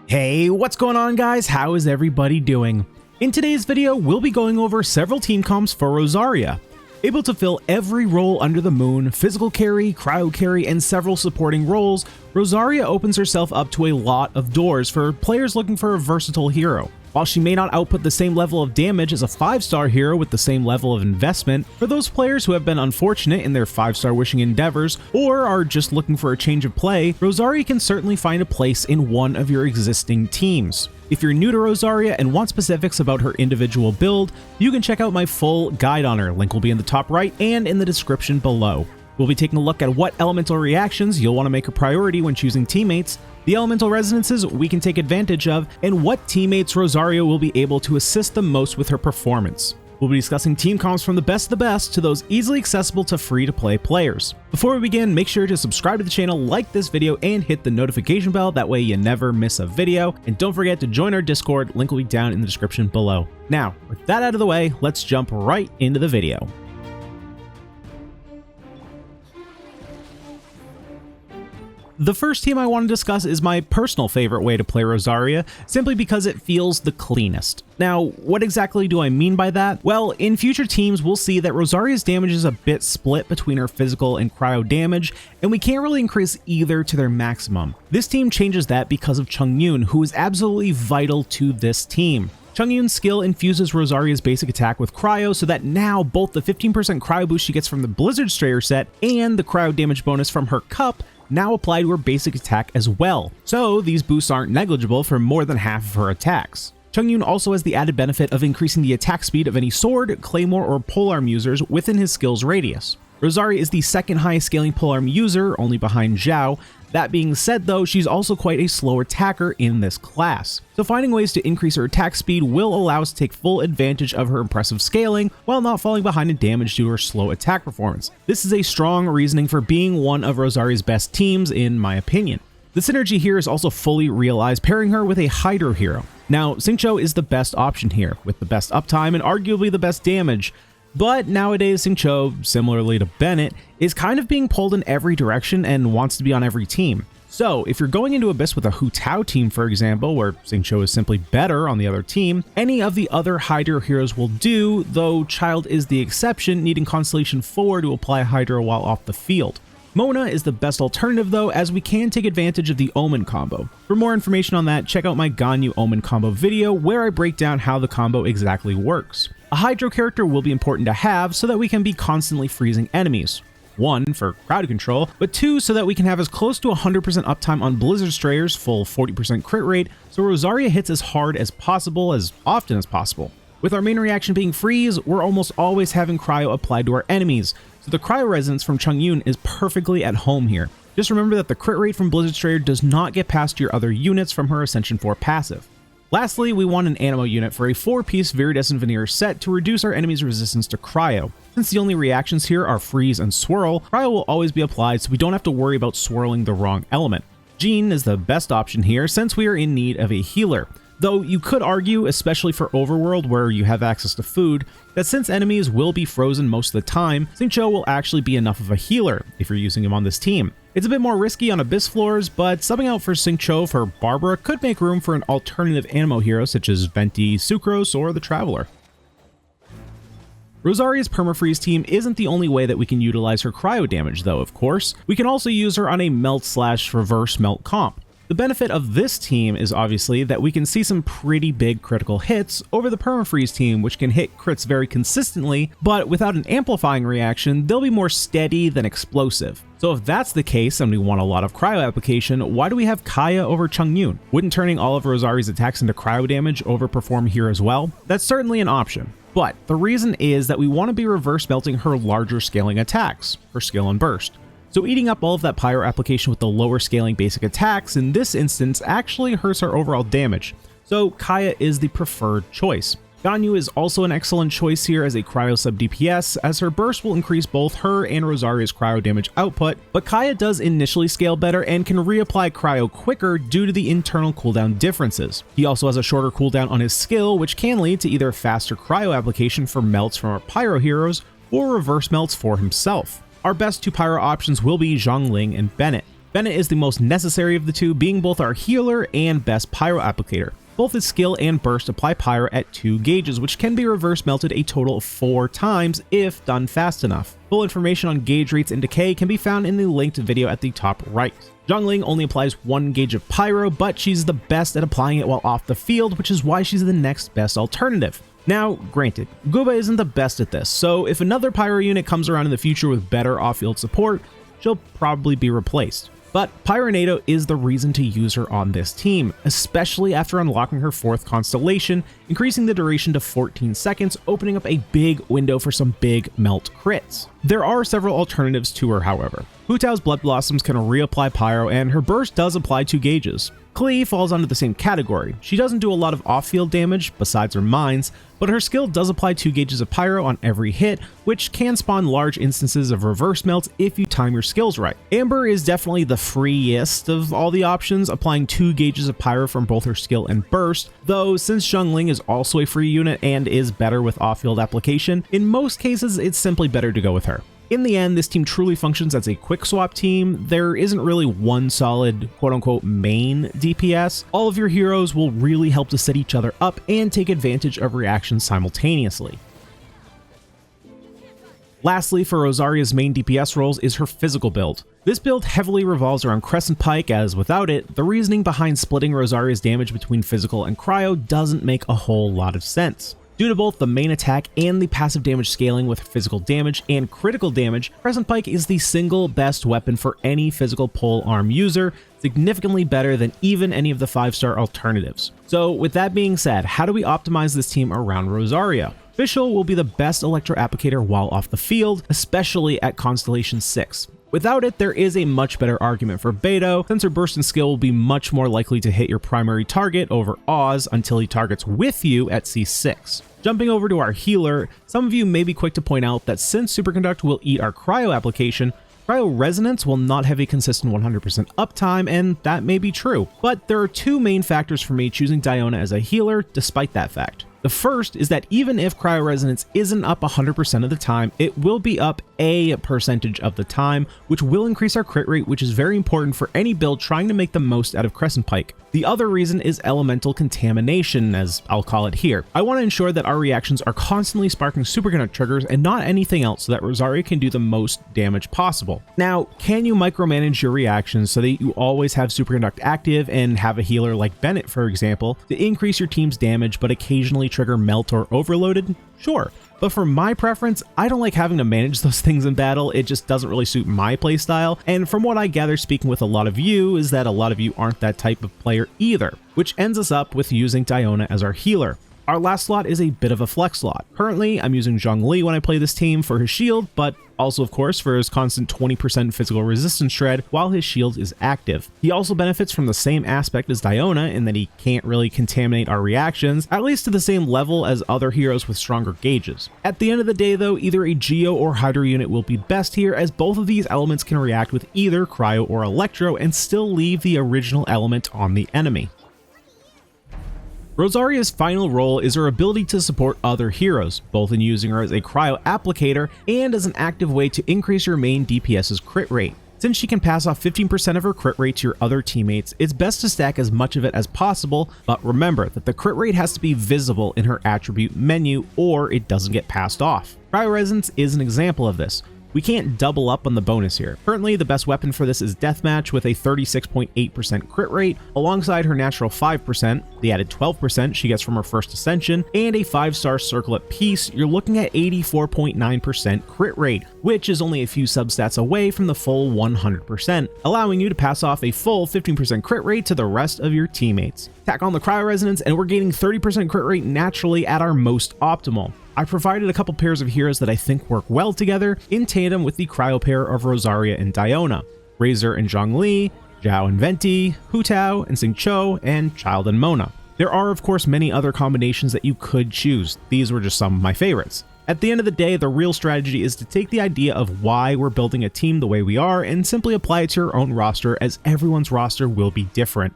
Hey, what's going on guys? How is everybody doing? In today's video, we'll be going over several team comps for Rosaria. Able to fill every role under the moon, physical carry, cryo carry, and several supporting roles, Rosaria opens herself up to a lot of doors for players looking for a versatile hero. While she may not output the same level of damage as a 5-star hero with the same level of investment, for those players who have been unfortunate in their 5-star wishing endeavors or are just looking for a change of play, Rosaria can certainly find a place in one of your existing teams. If you're new to Rosaria and want specifics about her individual build, you can check out my full guide on her, link will be in the top right and in the description below. We'll be taking a look at what elemental reactions you'll want to make a priority when choosing teammates, the elemental resonances we can take advantage of, and what teammates Rosaria will be able to assist the most with her performance. We'll be discussing team comps from the best of the best to those easily accessible to free-to-play players. Before we begin, make sure to subscribe to the channel, like this video, and hit the notification bell, that way you never miss a video. And don't forget to join our Discord, link will be down in the description below. Now, with that out of the way, let's jump right into the video. The first team I want to discuss is my personal favorite way to play Rosaria, simply because it feels the cleanest. Now, what exactly do I mean by that? Well, in future teams, we'll see that Rosaria's damage is a bit split between her physical and cryo damage, and we can't really increase either to their maximum. This team changes that because of Chongyun, who is absolutely vital to this team. Chongyun's skill infuses Rosaria's basic attack with cryo so that now both the 15% cryo boost she gets from the Blizzard Strayer set and the cryo damage bonus from her cup now apply to her basic attack as well, so these boosts aren't negligible for more than half of her attacks. Chongyun also has the added benefit of increasing the attack speed of any sword, claymore, or polearm users within his skill's radius. Rosaria is the second highest scaling polearm user, only behind Zhao. That being said though, she's also quite a slow attacker in this class. So finding ways to increase her attack speed will allow us to take full advantage of her impressive scaling while not falling behind in damage due to her slow attack performance. This is a strong reasoning for being one of Rosaria's best teams in my opinion. The synergy here is also fully realized pairing her with a Hydro hero. Now, Xingqiu is the best option here, with the best uptime and arguably the best damage. But nowadays, Xingqiu, similarly to Bennett, is kind of being pulled in every direction and wants to be on every team. So if you're going into Abyss with a Hu Tao team, for example, where Xingqiu is simply better on the other team, any of the other Hydro heroes will do, though Child is the exception, needing Constellation 4 to apply Hydro while off the field. Mona is the best alternative though, as we can take advantage of the Omen combo. For more information on that, check out my Ganyu Omen combo video where I break down how the combo exactly works. A Hydro character will be important to have so that we can be constantly freezing enemies. 1, for crowd control, but 2, so that we can have as close to 100% uptime on Blizzard Strayers, full 40% crit rate, so Rosaria hits as hard as possible, as often as possible. With our main reaction being freeze, we're almost always having cryo applied to our enemies, so the cryo resonance from Chongyun is perfectly at home here. Just remember that the crit rate from Blizzard Strayer does not get past your other units from her Ascension 4 passive. Lastly, we want an Animo unit for a 4-piece Viridescent Veneer set to reduce our enemy's resistance to cryo. Since the only reactions here are freeze and swirl, cryo will always be applied so we don't have to worry about swirling the wrong element. Jean is the best option here since we are in need of a healer. Though you could argue, especially for Overworld where you have access to food, that since enemies will be frozen most of the time, Xingqiu will actually be enough of a healer if you're using him on this team. It's a bit more risky on Abyss floors, but subbing out for Xingqiu for Barbara could make room for an alternative Animo hero such as Venti, Sucrose, or the Traveler. Rosaria's permafreeze team isn't the only way that we can utilize her cryo damage though, of course. We can also use her on a melt/reverse melt comp. The benefit of this team is obviously that we can see some pretty big critical hits over the permafreeze team, which can hit crits very consistently, but without an amplifying reaction, they'll be more steady than explosive. So if that's the case and we want a lot of cryo application, why do we have Kaya over Chongyun? Wouldn't turning all of Rosaria's attacks into cryo damage overperform here as well? That's certainly an option. But the reason is that we want to be reverse melting her larger scaling attacks, her skill and burst. So eating up all of that pyro application with the lower scaling basic attacks in this instance actually hurts our overall damage. So Kaya is the preferred choice. Ganyu is also an excellent choice here as a cryo sub DPS, as her burst will increase both her and Rosaria's cryo damage output, but Kaya does initially scale better and can reapply cryo quicker due to the internal cooldown differences. He also has a shorter cooldown on his skill, which can lead to either faster cryo application for melts from our pyro heroes or reverse melts for himself. Our best two pyro options will be Zhongling and Bennett. Bennett is the most necessary of the two, being both our healer and best pyro applicator. Both his skill and burst apply pyro at 2 gauges, which can be reverse melted a total of 4 times if done fast enough. Full information on gauge rates and decay can be found in the linked video at the top right. Zhongling only applies 1 gauge of pyro, but she's the best at applying it while off the field, which is why she's the next best alternative. Now, granted, Guba isn't the best at this, so if another pyro unit comes around in the future with better off-field support, she'll probably be replaced. But Pyronado is the reason to use her on this team, especially after unlocking her 4th constellation, increasing the duration to 14 seconds, opening up a big window for some big melt crits. There are several alternatives to her, however. Hu Tao's Blood Blossoms can reapply pyro, and her burst does apply 2 gauges. Klee falls under the same category. She doesn't do a lot of off-field damage, besides her mines, but her skill does apply 2 gauges of pyro on every hit, which can spawn large instances of reverse melts if you time your skills right. Amber is definitely the freest of all the options, applying 2 gauges of pyro from both her skill and burst, though since Zhongling is also a free unit and is better with off-field application, in most cases it's simply better to go with her. In the end, this team truly functions as a quick swap team. There isn't really one solid quote-unquote main DPS. All of your heroes will really help to set each other up and take advantage of reactions simultaneously. Lastly, for Rosaria's main DPS roles is her physical build. This build heavily revolves around Crescent Pike, as without it, the reasoning behind splitting Rosaria's damage between physical and cryo doesn't make a whole lot of sense. Due to both the main attack and the passive damage scaling with physical damage and critical damage, Crescent Pike is the single best weapon for any physical pole arm user, significantly better than even any of the 5-star alternatives. So with that being said, how do we optimize this team around Rosaria? Fischl will be the best electro applicator while off the field, especially at Constellation 6. Without it, there is a much better argument for Beidou, since her burst and skill will be much more likely to hit your primary target over Oz until he targets with you at C6. Jumping over to our healer, some of you may be quick to point out that since Superconduct will eat our cryo application, Cryo Resonance will not have a consistent 100% uptime, and that may be true. But there are 2 main factors for me choosing Diona as a healer despite that fact. The first is that even if Cryo Resonance isn't up 100% of the time, it will be up a percentage of the time, which will increase our crit rate, which is very important for any build trying to make the most out of Crescent Pike. The other reason is elemental contamination, as I'll call it here. I want to ensure that our reactions are constantly sparking superconduct triggers and not anything else, so that Rosaria can do the most damage possible. Now, can you micromanage your reactions so that you always have superconduct active and have a healer like Bennett, for example, to increase your team's damage but occasionally trigger melt or overloaded? Sure. But for my preference, I don't like having to manage those things in battle. It just doesn't really suit my playstyle. And from what I gather speaking with a lot of you is that a lot of you aren't that type of player either, which ends us up with using Diona as our healer. Our last slot is a bit of a flex slot. Currently, I'm using Zhongli when I play this team for his shield, but also of course for his constant 20% physical resistance shred while his shield is active. He also benefits from the same aspect as Diona in that he can't really contaminate our reactions, at least to the same level as other heroes with stronger gauges. At the end of the day though, either a Geo or Hydro unit will be best here, as both of these elements can react with either Cryo or Electro and still leave the original element on the enemy. Rosaria's final role is her ability to support other heroes, both in using her as a cryo applicator and as an active way to increase your main DPS's crit rate. Since she can pass off 15% of her crit rate to your other teammates, it's best to stack as much of it as possible, but remember that the crit rate has to be visible in her attribute menu or it doesn't get passed off. Cryo Resonance is an example of this. We can't double up on the bonus here. Currently, the best weapon for this is Deathmatch with a 36.8% crit rate, alongside her natural 5%, the added 12% she gets from her first ascension, and a 5-star circle at peace. You're looking at 84.9% crit rate, which is only a few substats away from the full 100%, allowing you to pass off a full 15% crit rate to the rest of your teammates. Tack on the Cryo Resonance and we're gaining 30% crit rate naturally at our most optimal. I provided a couple pairs of heroes that I think work well together in tandem with the cryo pair of Rosaria and Diona, Razor and Zhongli, Zhao and Venti, Hu Tao and Xingqiu, and Child and Mona. There are of course many other combinations that you could choose. These were just some of my favorites. At the end of the day, the real strategy is to take the idea of why we're building a team the way we are and simply apply it to your own roster, as everyone's roster will be different.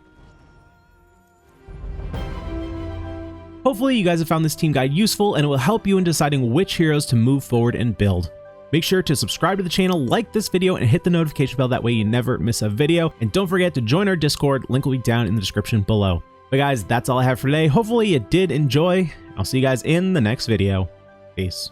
Hopefully you guys have found this team guide useful and it will help you in deciding which heroes to move forward and build. Make sure to subscribe to the channel, like this video, and hit the notification bell. That way you never miss a video. And don't forget to join our Discord. Link will be down in the description below. But guys, that's all I have for today. Hopefully you did enjoy. I'll see you guys in the next video. Peace.